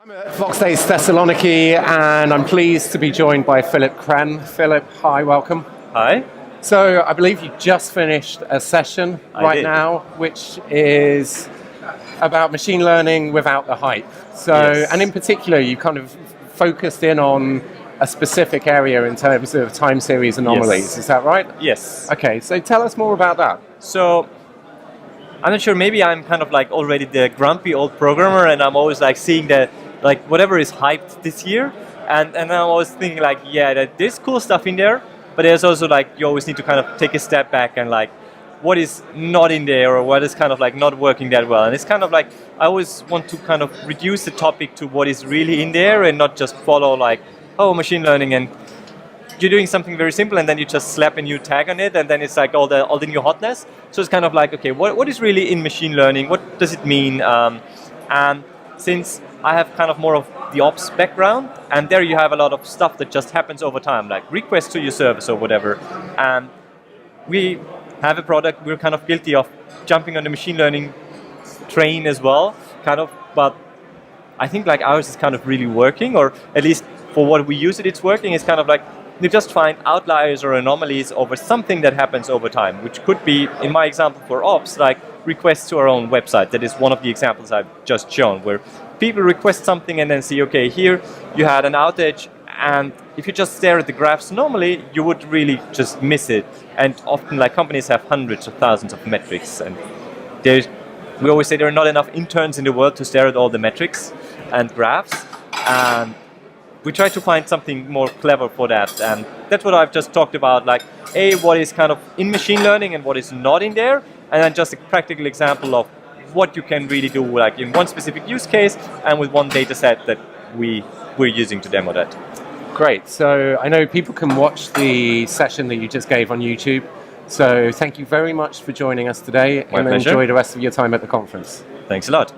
I'm at Voxxed Thessaloniki, and I'm pleased to be joined by Phillip Krenn. Phillip, hi, welcome. Hi. So I believe you just finished a session right now, which is about machine learning without the hype. So, Yes. and in particular, you kind of focused in on a specific area in terms of time series anomalies. Yes. Is that right? Yes. Okay, so tell us more about that. So I'm not sure, maybe I'm kind of like already the grumpy old programmer and I'm always like seeing that like whatever is hyped this year and I'm always thinking like, yeah, there's cool stuff in there, but there's also like you always need to kind of take a step back and like what is not in there or what is kind of like not working that well. And it's kind of like I always want to kind of reduce the topic to what is really in there and not just follow like, oh, machine learning and you're doing something very simple and then you just slap a new tag on it and then it's like all the new hotness. So it's kind of like, okay, what is really in machine learning? What does it mean? And since I have kind of more of the ops background, and there you have a lot of stuff that just happens over time, like requests to your service or whatever. And we have a product, we're kind of guilty of jumping on the machine learning train as well, kind of, but I think like ours is kind of really working, or at least for what we use it's working. It's kind of like you just find outliers or anomalies over something that happens over time, which could be, in my example for ops, like requests to our own website. That is one of the examples I've just shown, where people request something and then see, okay, here you had an outage, and if you just stare at the graphs normally, you would really just miss it. And often like companies have hundreds of thousands of metrics, and we always say there are not enough interns in the world to stare at all the metrics and graphs. And we try to find something more clever for that, and that's what I've just talked about, like what is kind of in machine learning and what is not in there, and then just a practical example of what you can really do like in one specific use case and with one data set that we're using to demo that. Great. So I know people can watch the session that you just gave on YouTube. So thank you very much for joining us today, My and pleasure. enjoy the rest of your time at the conference. Thanks a lot.